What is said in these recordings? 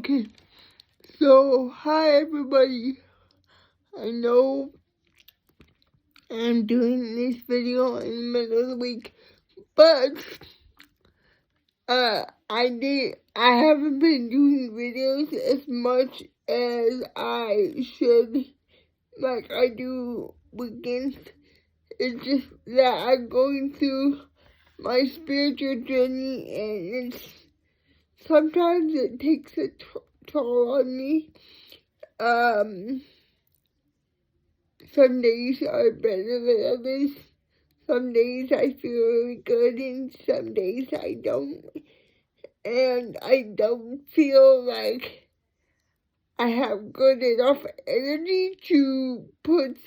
Okay, so hi everybody. I know I'm doing this video in the middle of the week, but I haven't been doing videos as much as I should, like I do weekends. It's just that I'm going through my spiritual journey, and sometimes it takes a toll on me. Some days are better than others. Some days I feel really good and some days I don't. And I don't feel like I have good enough energy to put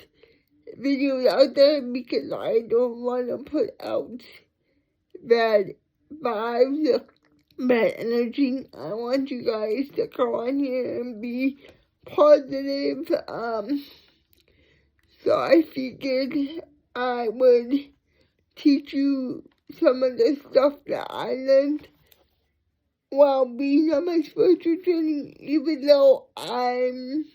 videos out there because I don't want to put out bad vibes, bad energy. I want you guys to come on here and be positive. So I figured I would teach you some of the stuff that I learned while being on my spiritual journey, even though I'm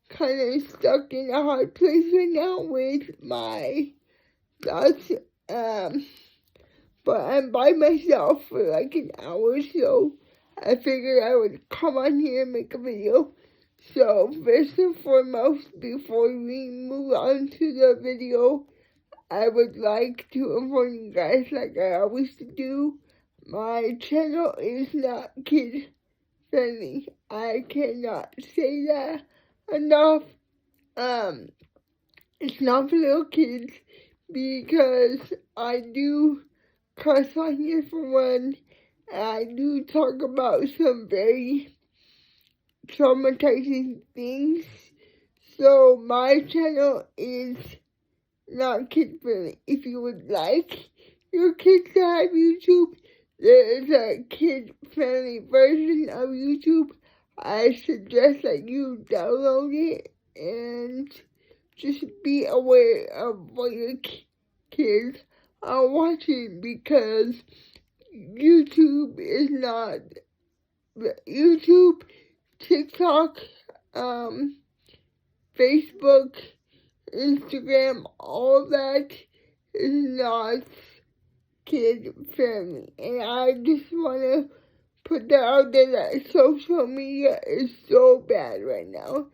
kind of stuck in a hard place right now with my thoughts. But I'm by myself for like an hour, so I figured I would come on here and make a video. So first and foremost, before we move on to the video, I would like to inform you guys, like I always do, my channel is not kid friendly. I cannot say that enough. It's not for little kids because I do cuss on here for one. And I do talk about some very traumatizing things. So my channel is not kid friendly. If you would like your kids to have YouTube, there is a kid friendly version of YouTube. I suggest that you download it and just be aware of what your kids are watching, because YouTube is not YouTube, TikTok, Facebook, Instagram, all that is not kid friendly. And I just want to put that out there that social media is so bad right now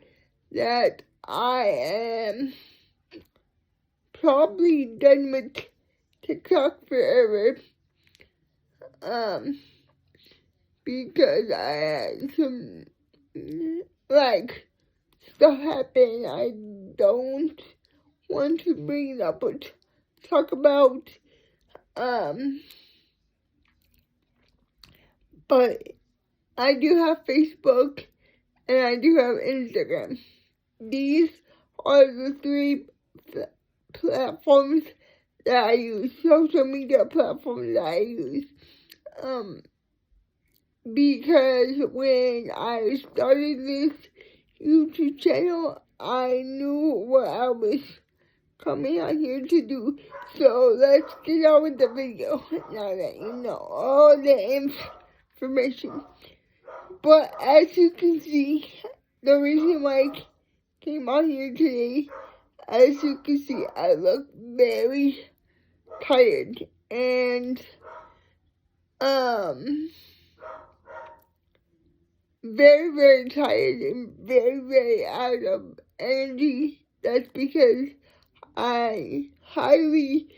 that I am probably done with TikTok forever. Because I had some, like, stuff happen I don't want to bring it up or talk about. But I do have Facebook and I do have Instagram. These are the three platforms that I use, social media platforms that I use. Because when I started this YouTube channel, I knew what I was coming out here to do. So let's get on with the video now that you know all the information. But as you can see, the reason why I came on here today, as you can see, I look very tired and very, very tired and very, very out of energy. That's because I highly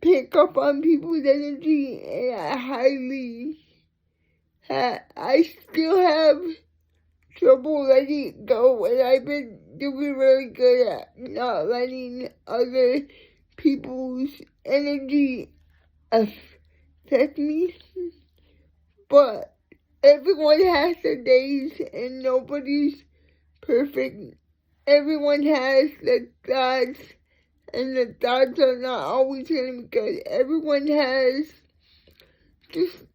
pick up on people's energy, and I still have trouble letting it go, and I've been doing really good at not letting other people's energy affect me. But everyone has their days, and nobody's perfect. Everyone has the thoughts, and the thoughts are not always going to be good. Everyone has just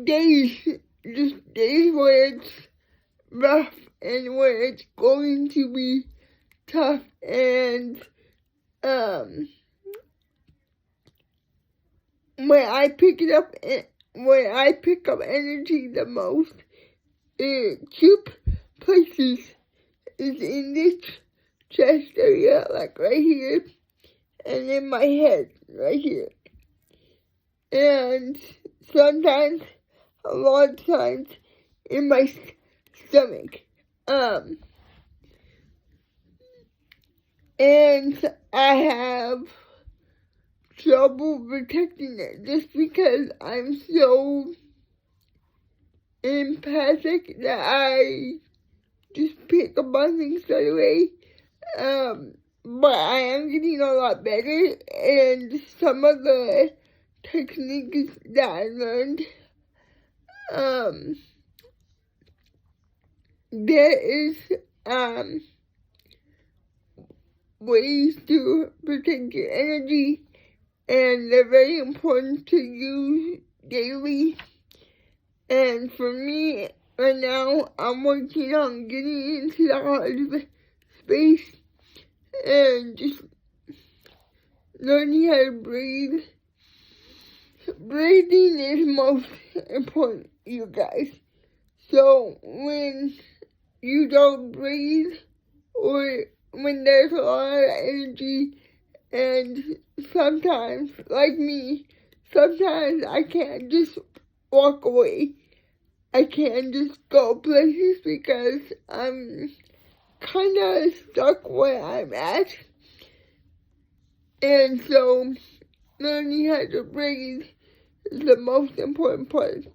days where it's rough and where it's going to be tough. And when I pick up energy the most two places is in this chest area, like right here, and in my head, right here. And sometimes, a lot of times, in my stomach. And I have trouble protecting it just because I'm so empathic that I just pick up on things right away. But I am getting a lot better, and some of the techniques that I learned, there is, ways to protect your energy, and they're very important to use daily. And for me, right now, I'm working on getting into the heart space and just learning how to breathe. Breathing is most important, you guys. So when you don't breathe, or when there's a lot of energy, and sometimes, like me, sometimes I can't just walk away. I can't just go places because I'm kind of stuck where I'm at. And so, learning how to breathe is the most important part.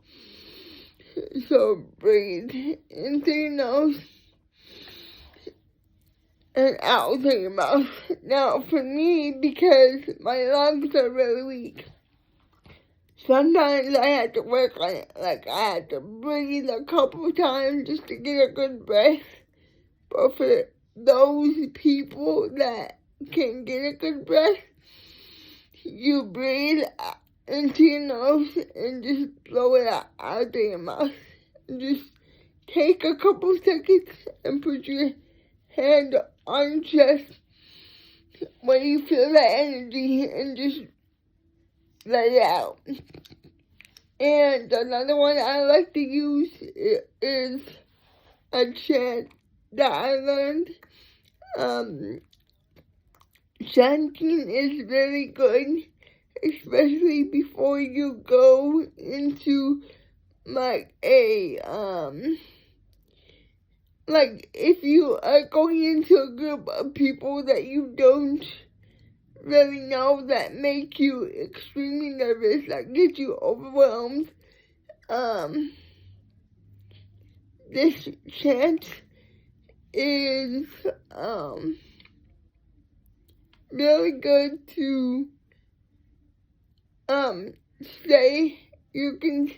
So, breathe in through your nose and out through your mouth. Now, for me, because my lungs are really weak, sometimes I have to work on it. Like, I have to breathe a couple times just to get a good breath. But for those people that can get a good breath, you breathe into your nose and just blow it out through your mouth. Just take a couple seconds and put your hand on your chest when you feel that energy and just let it out. And another one I like to use is a chant that I learned. Chanting is very good, especially before you go into like like if you are going into a group of people that you don't really know, that make you extremely nervous, that get you overwhelmed. This chant is really good to say. You can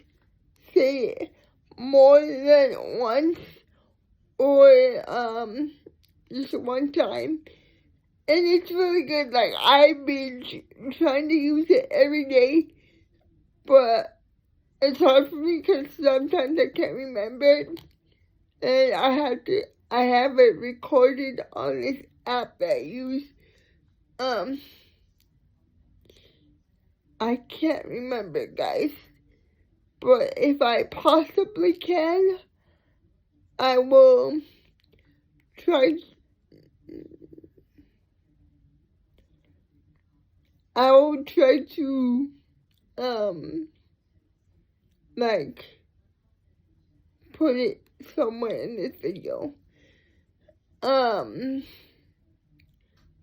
say it more than once, or just one time. And it's really good. Like, I've been trying to use it every day, but it's hard for me because sometimes I can't remember it. And I have it recorded on this app that I use. I can't remember, guys. But if I possibly can, I will try. I will try to, like, put it somewhere in this video.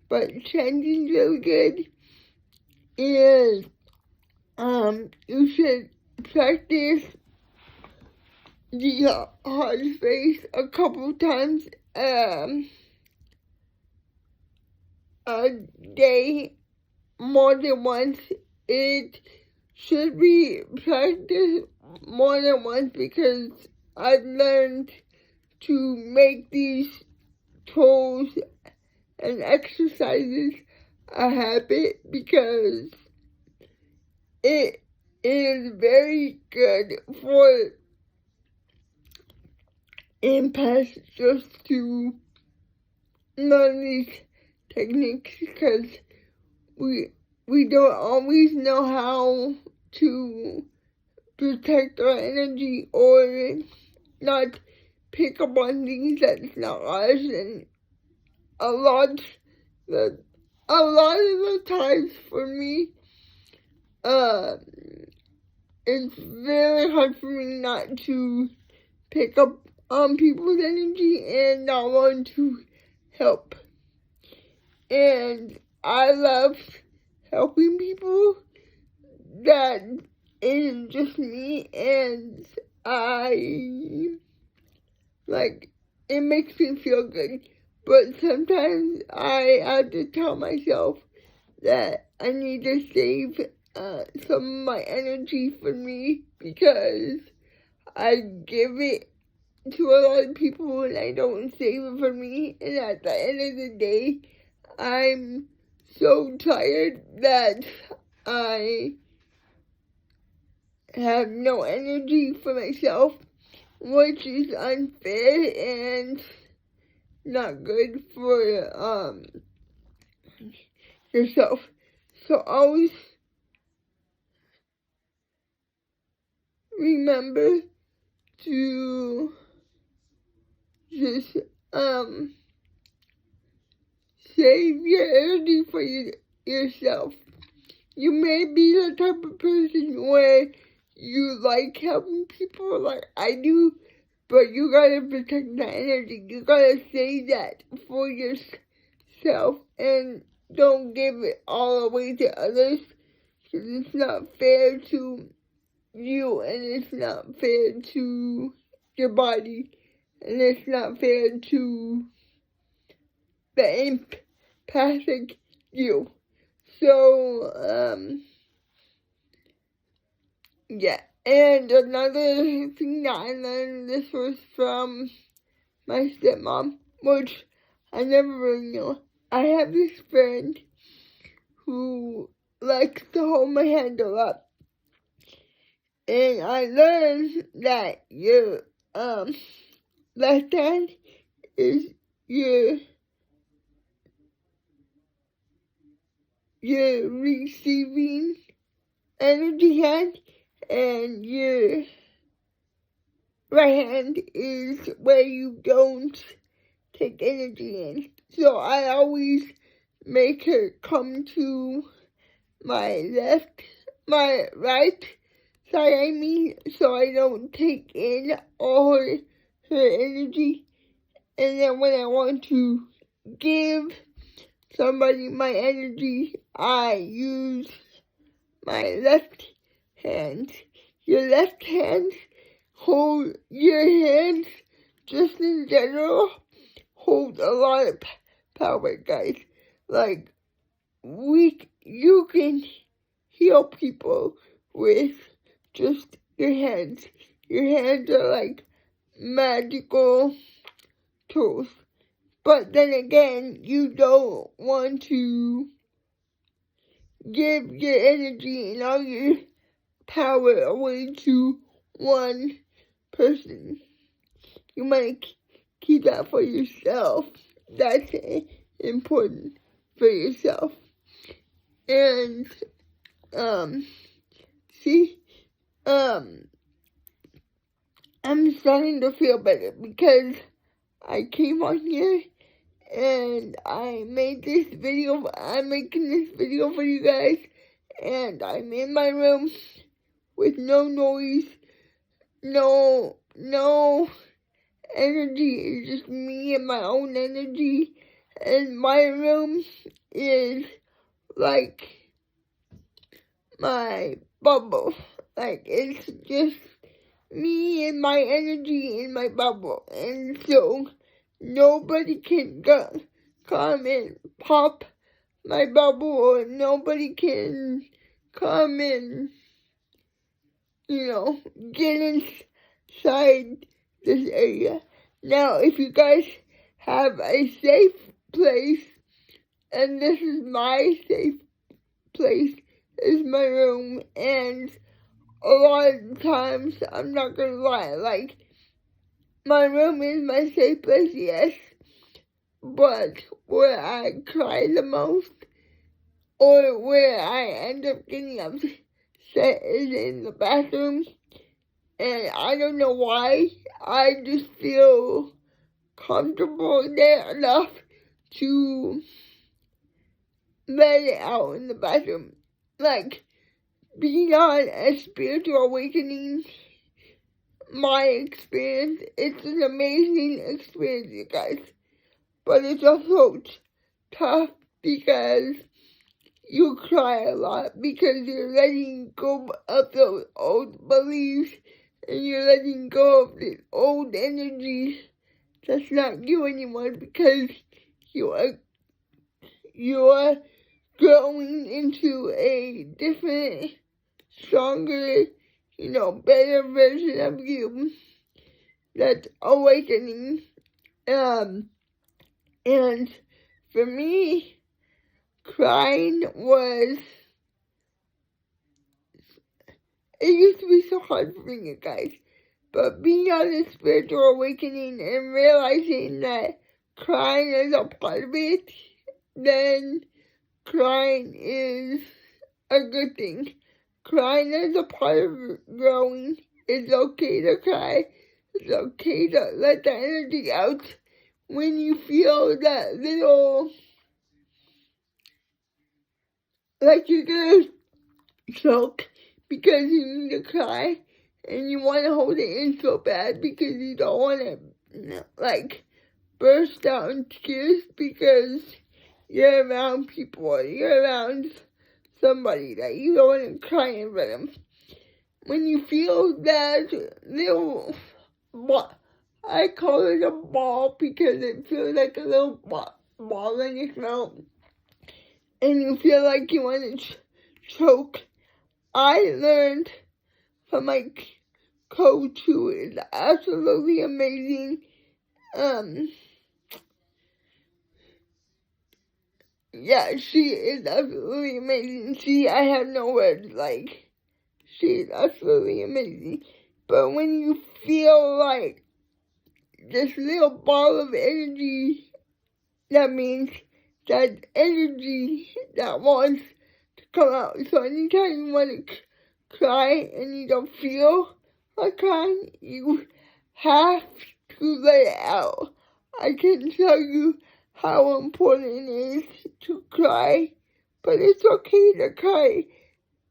But chanting's really good. And, you should practice the heart space a couple times, a day, more than once. It should be practiced more than once because I've learned to make these tools and exercises a habit because it is very good for empaths just to learn these techniques because we don't always know how to protect our energy or not pick up on things that's not us, and a lot of the times for me, it's very hard for me not to pick up on people's energy and not want to help. And I love helping people. That isn't just me, and it makes me feel good. But sometimes I have to tell myself that I need to save some of my energy for me, because I give it to a lot of people and I don't save it for me. And at the end of the day, I'm so tired that I have no energy for myself, which is unfair and not good for yourself. So always remember to just save your energy for yourself. You may be the type of person where you like helping people like I do, but you gotta protect that energy. You gotta save that for yourself and don't give it all away to others, because it's not fair to you, and it's not fair to your body, and it's not fair to the empathic you. So, yeah. And another thing that I learned, this was from my stepmom, which I never really knew. I have this friend who likes to hold my hand a lot. And I learned that your left hand is your receiving energy hand, and your right hand is where you don't take energy in. So I always make her come to my right side, so I don't take in all her energy. And then when I want to give somebody my energy, I use my left hand. Your left hand your hands, just in general, hold a lot of power, guys. Like, you can heal people with just your hands. Your hands are like magical tools. But then again, you don't want to give your energy and all your power away to one person. You might keep that for yourself. That's important for yourself. And, I'm starting to feel better because I came on here and I'm making this video for you guys, and I'm in my room with no noise, no energy. It's just me and my own energy, and my room is like my bubble. Like, it's just me and my energy in my bubble, and so nobody can come and pop my bubble, or nobody can come and, get inside this area. Now, if you guys have a safe place, and this is my safe place, is my room, and a lot of times, I'm not gonna lie, like, my room is my safe place, yes, but where I cry the most, or where I end up getting upset, is in the bathroom. And I don't know why I just feel comfortable there enough to let it out in the bathroom. Like, being on a spiritual awakening, my experience, it's an amazing experience, you guys. But it's also tough because you cry a lot because you're letting go of those old beliefs and you're letting go of the old energies that's not you anymore because you are growing into a different, stronger, better version of you that's awakening. And for me, crying it used to be so hard for me, you guys. But being on a spiritual awakening and realizing that crying is a part of it, then crying is a good thing. Crying is a part of growing. It's okay to cry. It's okay to let the energy out when you feel that little, like you're gonna choke because you need to cry and you want to hold it in so bad because you don't want to, burst out in tears because you're around people or you're around somebody that you don't want to cry in front of. When you feel that little, I call it a ball because it feels like a little ball in your throat, and you feel like you want to choke. I learned from my coach, who is absolutely amazing. Yeah, she is absolutely amazing. I have no words, she is absolutely amazing. But when you feel like this little ball of energy, that means that energy that wants to come out. So anytime you want to cry and you don't feel like crying, you have to let it out. I can tell you how important it is to cry, but it's okay to cry.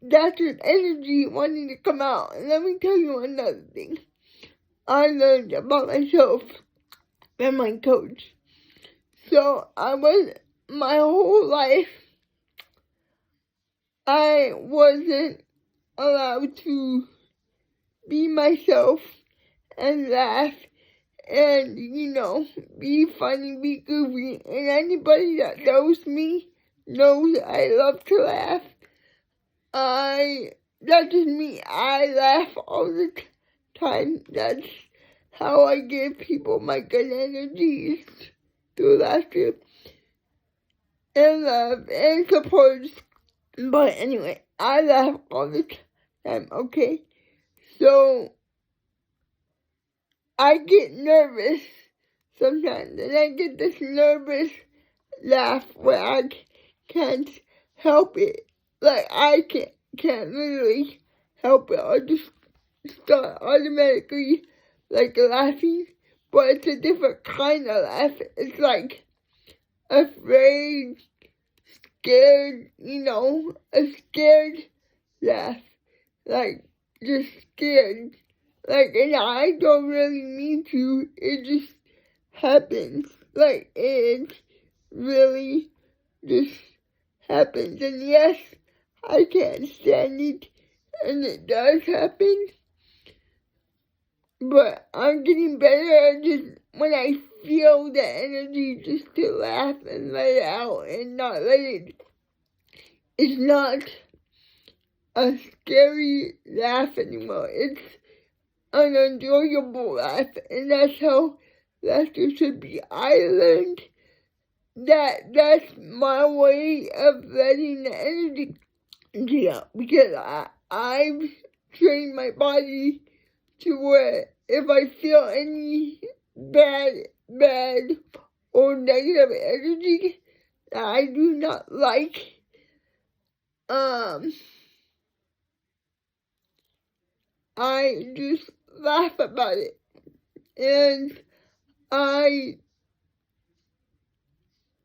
That's an energy wanting to come out. And let me tell you another thing I learned about myself and my coach. So my whole life, I wasn't allowed to be myself and laugh and, be funny, be goofy. And anybody that knows me knows I love to laugh. That's just me. I laugh all the time. That's how I give people my good energies through laughter and love and support. But anyway, I laugh all the time, okay? So I get nervous sometimes, and I get this nervous laugh where I can't help it. Like, I can't literally help it. I just start automatically, laughing. But it's a different kind of laugh. It's like afraid, scared, a scared laugh. Just scared. And I don't really mean to. It just happens. It really just happens. And yes, I can't stand it. And it does happen. But I'm getting better at just when I feel the energy just to laugh and let it out and not let it. It's not a scary laugh anymore. It's an enjoyable laugh, and that's how laughter should be. I learned that that's my way of letting the energy out because I've trained my body to where if I feel any bad or negative energy that I do not like, I just laugh about it. and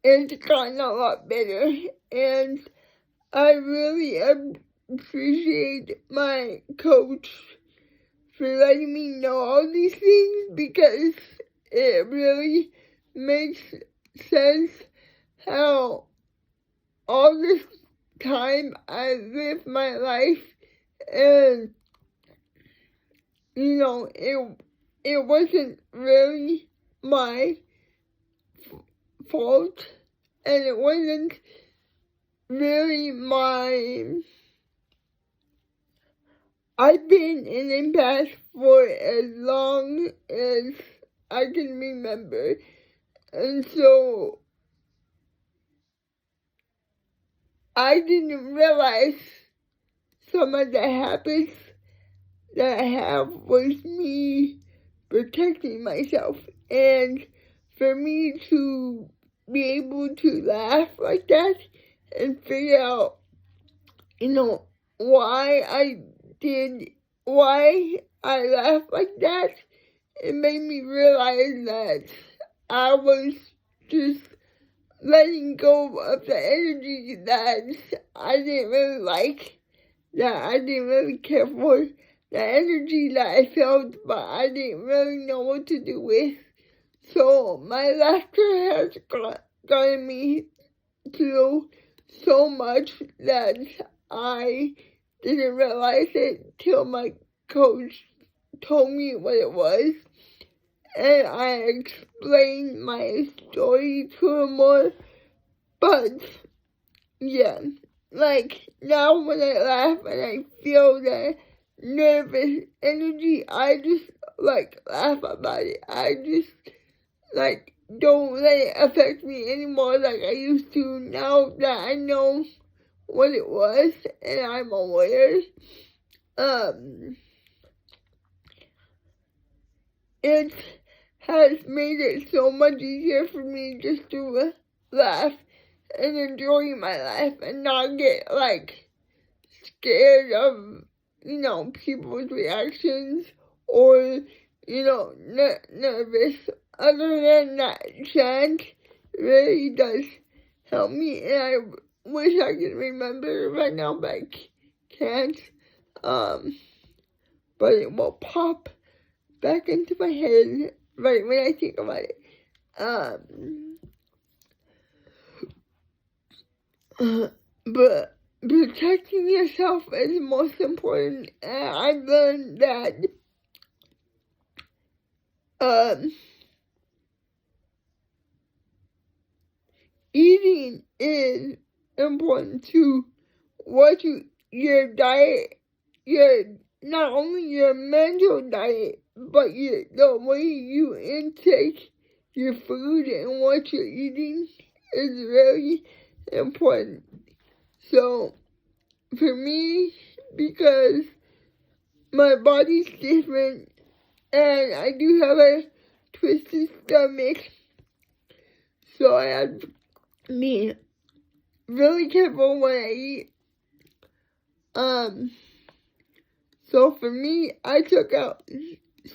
it's gotten a lot better, and I really appreciate my coach for letting me know all these things, because it really makes sense how all this time I lived my life, and it wasn't really my fault, and it wasn't really I've been an empath for as long as I can remember, and so I didn't realize some of the habits that I have was me protecting myself, and for me to be able to laugh like that and figure out, why I laughed like that, it made me realize that I was just letting go of the energy that I didn't really like, that I didn't really care for, the energy that I felt, but I didn't really know what to do with. So my laughter has gotten me through so much that I didn't realize it till my coach told me what it was, and I explained my story to him more. But yeah, like now when I laugh and I feel that nervous energy, I just laugh about it. I just don't let it affect me anymore like I used to, now that I know what it was and I'm aware. It has made it so much easier for me just to laugh and enjoy my life and not get scared of people's reactions or nervous. Other than that, chant really does help me, and I wish I could remember right now, but I can't. But it will pop back into my head right when I think about it. But protecting yourself is most important, and I've learned that eating is important to what your diet, not only your mental diet, but the way you intake your food and what you're eating is really important. So for me, because my body's different and I do have a twisted stomach, so I have to be really careful when I eat. So for me, I took out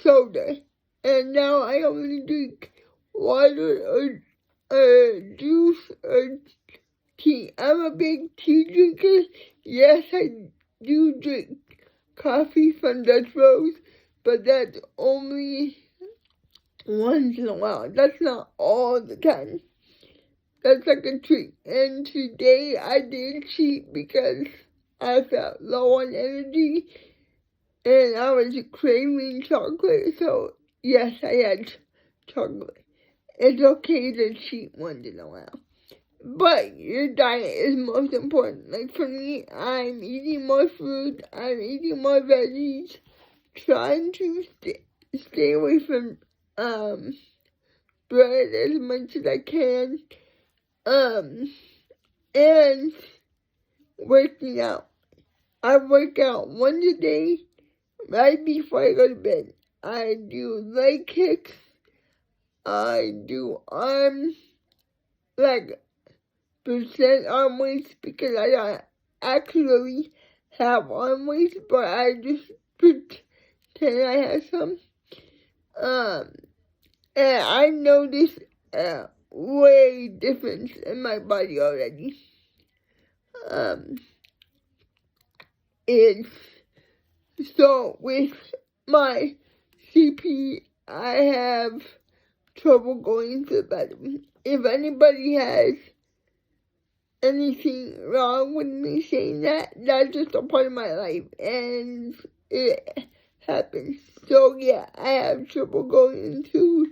soda, and now I only drink water or juice or tea. I'm a big tea drinker. Yes, I do drink coffee from Dutch Bros, but that's only once in a while. That's not all the time. That's like a treat. And today I did cheat because I felt low on energy and I was craving chocolate. So yes, I had chocolate. It's okay to cheat once in a while. But your diet is most important. Like for me, I'm eating more fruit, I'm eating more veggies, trying to stay away from bread as much as I can, and working out. I work out once a day right before I go to bed. I do leg kicks, I do percent arm weights because I don't actually have arm weights, but I just pretend I have some. And I noticed a way difference in my body already. It's so with my CP, I have trouble going to the bathroom. If anybody has anything wrong with me saying that, that's just a part of my life, and it happens. So yeah, I have trouble going into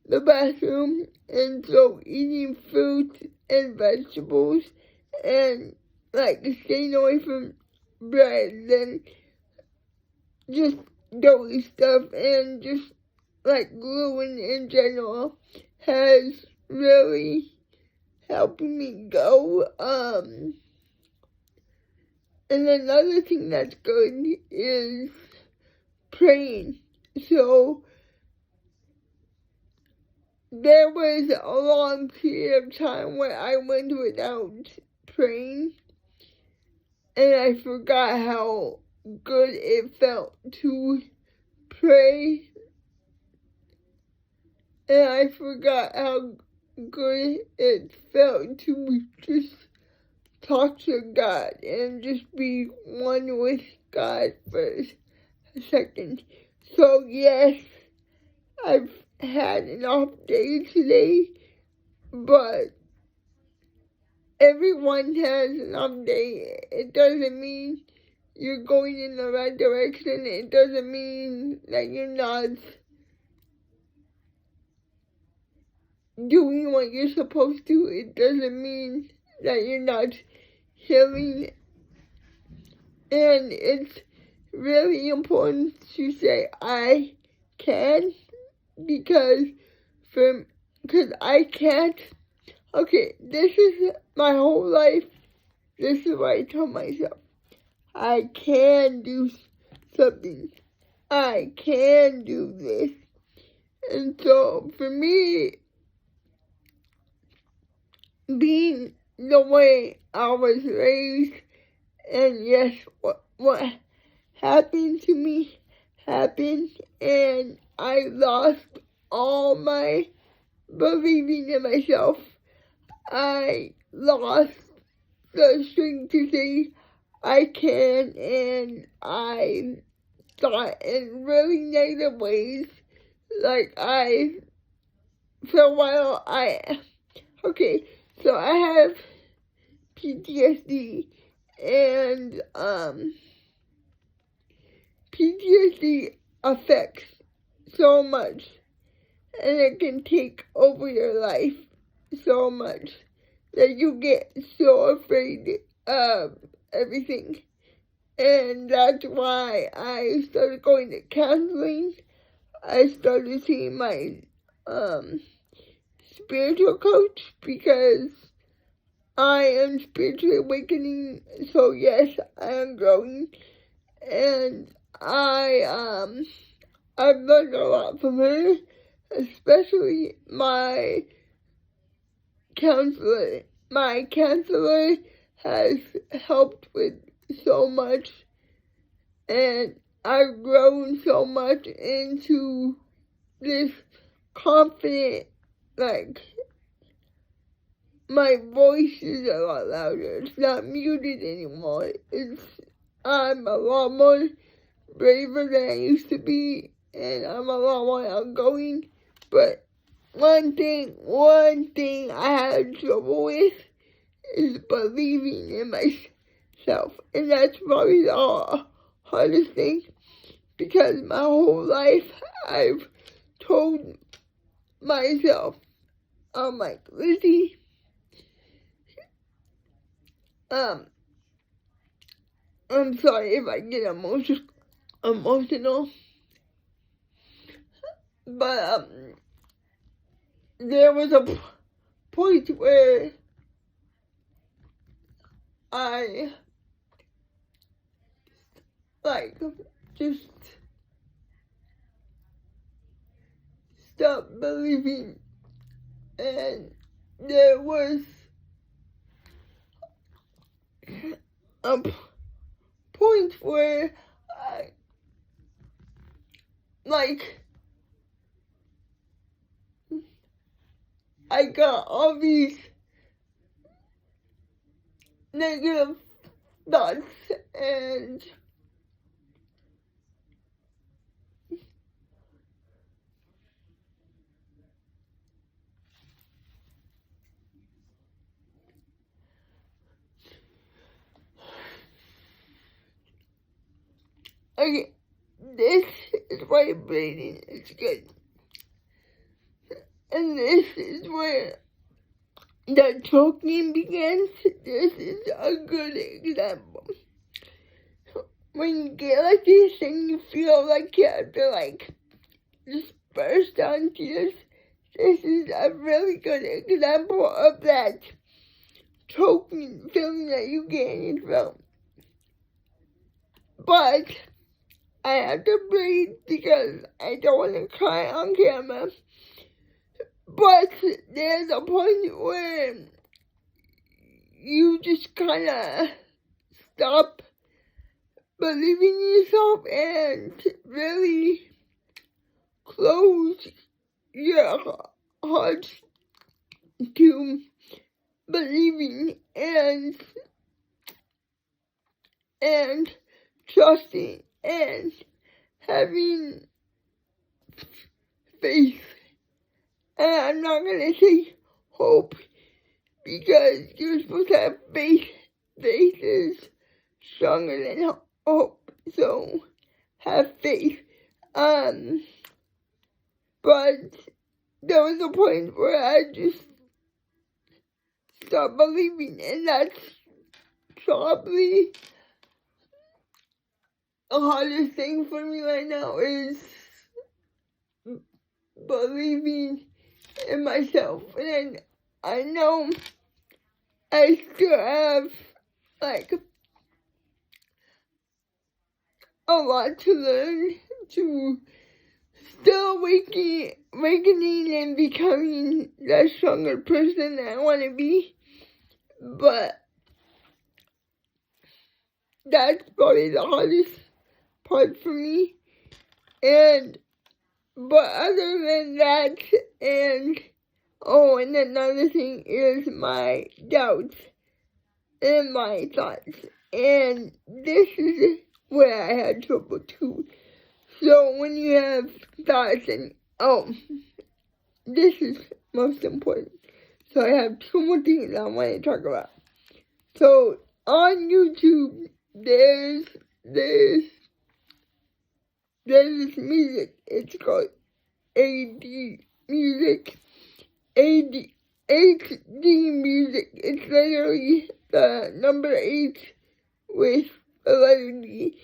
the bathroom, and so eating fruits and vegetables, and like staying away from bread and just doughy stuff, and just like gluten in general has really helped me go. And another thing that's good is praying. So there was a long period of time where I went without praying, and I forgot how good it felt to pray, and I forgot how good it felt to just talk to God and just be one with God for a second. So yes, I've had an off day today, but everyone has an off day. It doesn't mean you're going in the right direction. It doesn't mean that you're not doing what you're supposed to. It doesn't mean that you're not healing. And it's really important to say I can, because I can't. Okay, this is my whole life. This is what I tell myself. I can do something. I can do this. And so for me, being the way I was raised, and yes, what happened to me happened, and I lost all my believing in myself. I lost the strength to say I can, and I thought in really negative ways. Like for a while, okay, so I have PTSD, and PTSD affects so much, and it can take over your life so much that you get so afraid of everything. And that's why I started going to counseling. I started seeing my spiritual coach, because I am spiritually awakening. So yes, I am growing, and I've learned a lot from her, especially my counselor. My counselor has helped with so much, and I've grown so much into this confident, like, my voice is a lot louder. It's not muted anymore. I'm a lot more braver than I used to be, and I'm a lot more outgoing. But one thing I had trouble with is believing in myself, and that's probably the hardest thing, because my whole life I've told myself, I'm like, Lizzie, I'm sorry if I get emotional, but there was a point where I just stopped believing, and there was a point where I I got all these negative thoughts, and okay, this is why breathing is good. And this is where the choking begins. This is a good example. When you get like this and you feel like you have to like just burst out tears, this is a really good example of that choking feeling that you get in your throat. But I have to breathe because I don't want to cry on camera. But there's a point where you just kind of stop believing in yourself and really close your heart to believing and trusting and having faith. And I'm not gonna say hope because you're supposed to have faith. Faith is stronger than hope, so have faith. But there was a point where I just stopped believing, and that's probably the hardest thing for me right now is believing in myself. And I know I still have like a lot to learn to still awakening and becoming the stronger person that I want to be. But that's probably the hardest part for me. But other than that, and another thing is my doubts and my thoughts. And this is where I had trouble too. So when you have thoughts and, this is most important. So I have two more things I want to talk about. So on YouTube, there's this music. It's called AD music. HD music. It's literally the number 8 with the letter D.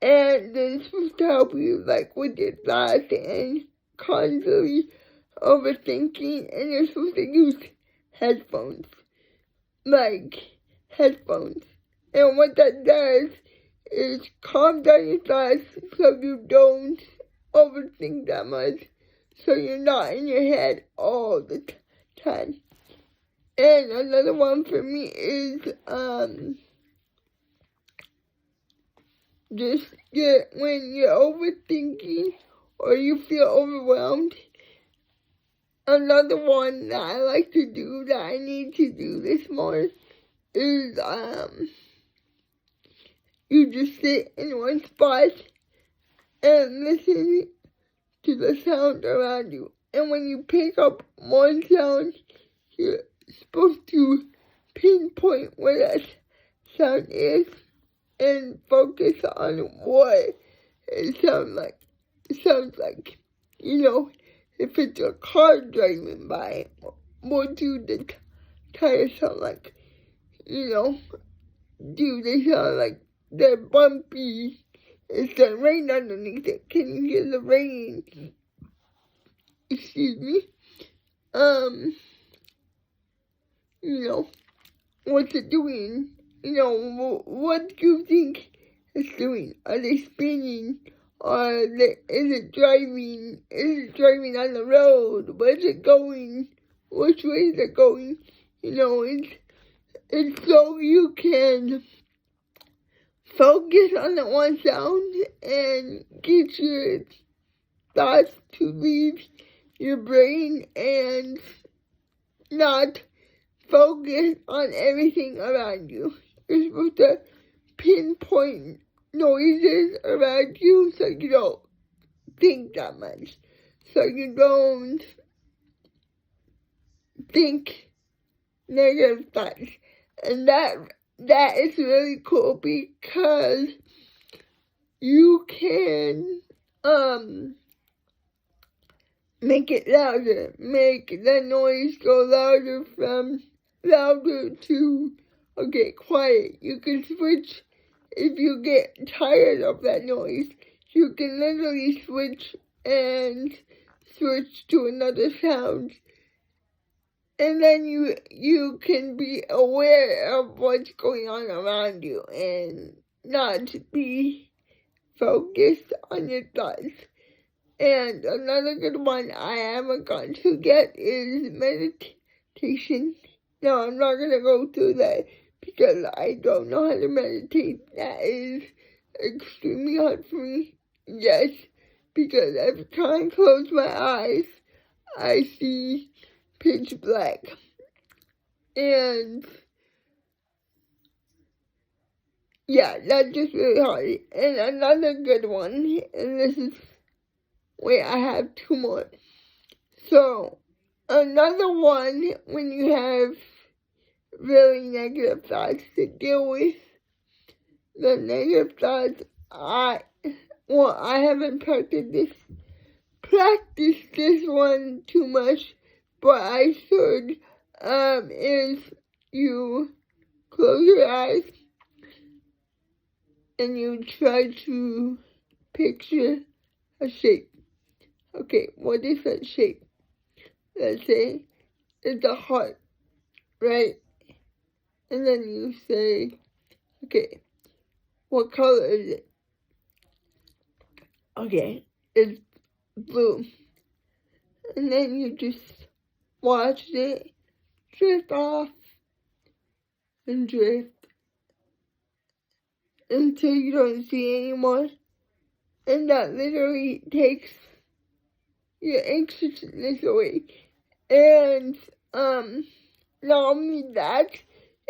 And it's supposed to help you like with your thoughts and constantly overthinking. And you're supposed to use headphones. And what that does is calm down your thoughts so you don't overthink that much, so you're not in your head all the time. And another one for me is when you're overthinking or you feel overwhelmed. Another one that I like to do that I need to do this more is you just sit in one spot and listen to the sound around you. And when you pick up one sound, you're supposed to pinpoint where that sound is and focus on what it sounds like. It sounds like, if it's a car driving by, what do the tires sound like? Do they sound like they're bumpy? Is there rain underneath it? Can you hear the rain? Excuse me. What's it doing? What do you think it's doing? Are they spinning? Is it driving? Is it driving on the road? Where's it going? Which way is it going? It's so you can focus on the one sound and get your thoughts to leave your brain and not focus on everything around you. You're supposed to pinpoint noises around you so you don't think that much. So you don't think negative thoughts. And that is really cool because you can make it louder, make the noise go louder to quiet. You can switch if you get tired of that noise. You can literally switch to another sound. And then you can be aware of what's going on around you and not be focused on your thoughts. And another good one I haven't gotten to yet is meditation. No, I'm not going to go through that because I don't know how to meditate. That is extremely hard for me. Yes, because every time I close my eyes, I see pitch black. And yeah, that's just really hard. And another good one, and this is, wait, I have two more. So, another one, when you have really negative thoughts to deal with, the negative thoughts, I haven't practiced this one too much, but I should, is you close your eyes and you try to picture a shape. Okay, what is that shape? Let's say it's a heart, right? And then you say, okay, what color is it? Okay, it's blue. And then you just watch it drift off and drift until you don't see anymore. And that literally takes your anxiousness away. And not only that,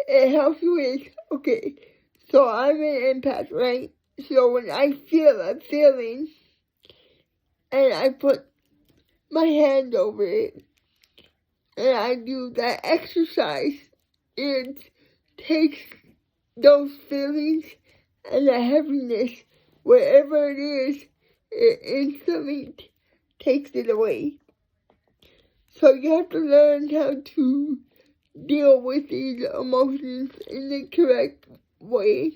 it helps you with, okay, so I'm an empath, right? So when I feel a feeling and I put my hand over it and I do that exercise, it takes those feelings and the heaviness, wherever it is, it instantly takes it away. So you have to learn how to deal with these emotions in the correct way.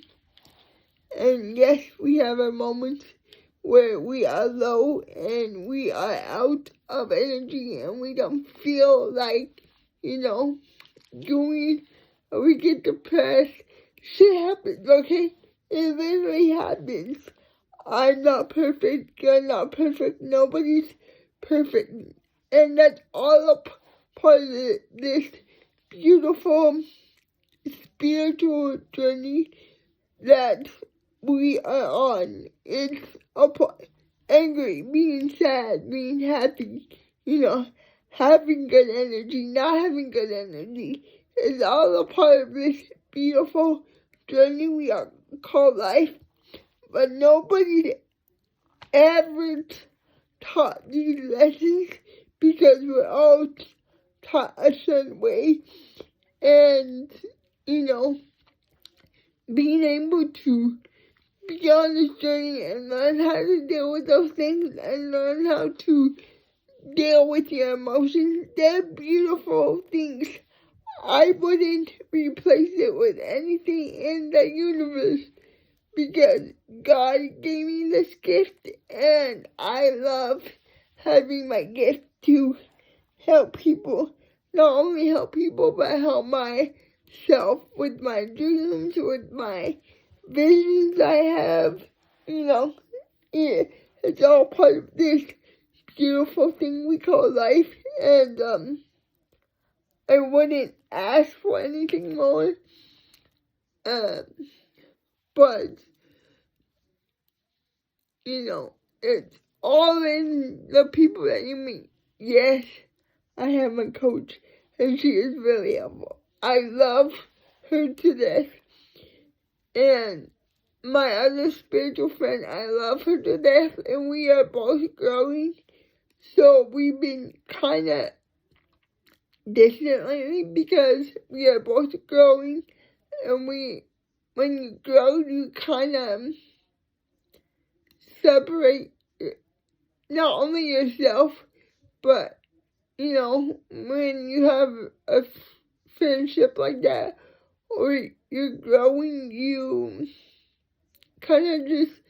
And yes, we have our moments where we are low and we are out of energy and we don't feel like, doing, or we get depressed. Shit happens, okay? It literally happens. I'm not perfect, you're not perfect, nobody's perfect. And that's all a part of this beautiful spiritual journey that we are on. It's angry, being sad, being happy, having good energy, not having good energy. It's all a part of this beautiful journey we are called life. But nobody ever taught these lessons because we're all taught a certain way. And, being able to be on this journey and learn how to deal with those things and learn how to deal with your emotions, they're beautiful things. I wouldn't replace it with anything in the universe because God gave me this gift and I love having my gift to help people. Not only help people, but help myself with my dreams, with my visions I have. It's all part of this beautiful thing we call life. And I wouldn't ask for anything more. But it's all in the people that you meet. Yes, I have a coach and she is really helpful. I love her to death. And my other spiritual friend, I love her to death, and we are both growing. So we've been kind of distant lately because we are both growing, and when you grow, you kind of separate not only yourself, but, you know, when you have a friendship like that, or you're growing, you kind of just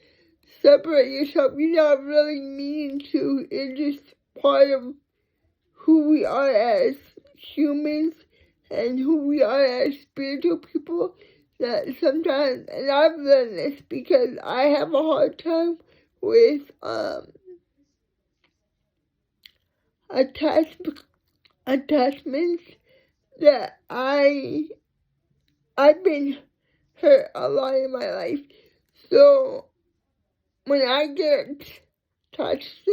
separate yourself. You're not really meaning to. It's just part of who we are as humans and who we are as spiritual people, that sometimes, and I've learned this because I have a hard time with attachments, that I've been hurt a lot in my life. So when I get attached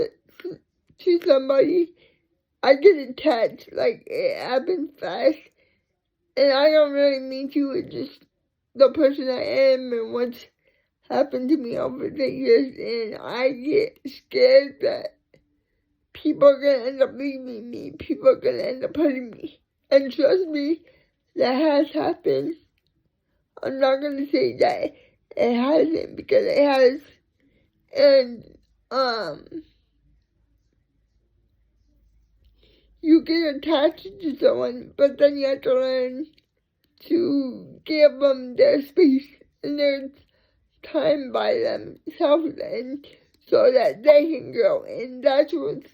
to somebody, I get attached, like it happens fast, and I don't really mean to. It's just the person I am and what's happened to me over the years, and I get scared that people are gonna end up leaving me, people are gonna end up hurting me. And trust me, that has happened. I'm not gonna say that it hasn't, because it has. And you get attached to someone, but then you have to learn to give them their space and their time by themselves, and so that they can grow. And that's what's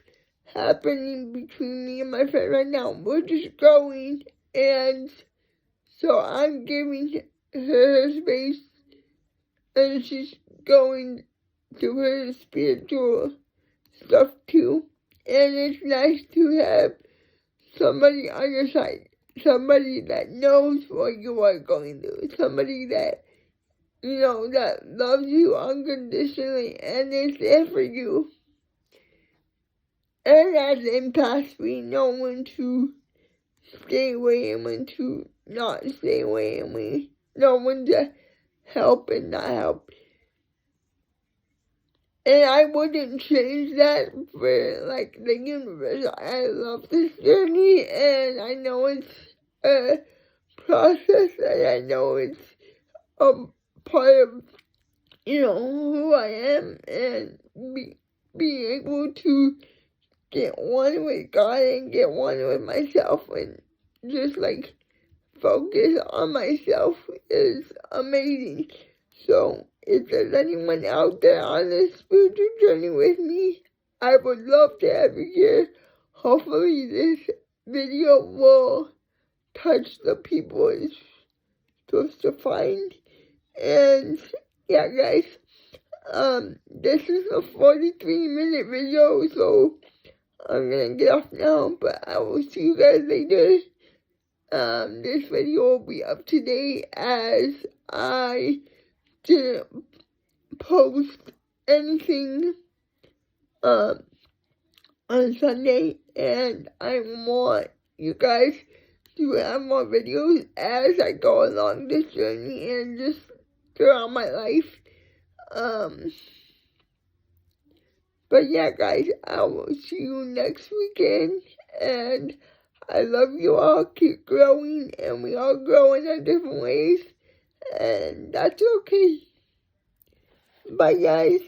happening between me and my friend right now. We're just growing, and so I'm giving her space, and she's going through her spiritual stuff too. And it's nice to have somebody on your side, somebody that knows what you are going through, somebody that, you know, that loves you unconditionally and is there for you. And as empaths, we know when to stay away and when to not stay away, and we know when to help and not help. And I wouldn't change that for, like, the universe. I love this journey, and I know it's a process, and I know it's a part of, you know, who I am, and being able to get one with God and get one with myself, and just, like, focus on myself is amazing. So if there's anyone out there on this spiritual journey with me, I would love to have you here. Hopefully this video will touch the people it's supposed to find. And yeah, guys, this is a 43-minute video, so I'm gonna get off now, but I will see you guys later. This video will be up today, as I didn't post anything on Sunday, and I want you guys to have more videos as I go along this journey and just throughout my life. But yeah, guys, I will see you next weekend, and I love you all. Keep growing, and we all grow in our different ways, and that's okay. Bye, guys.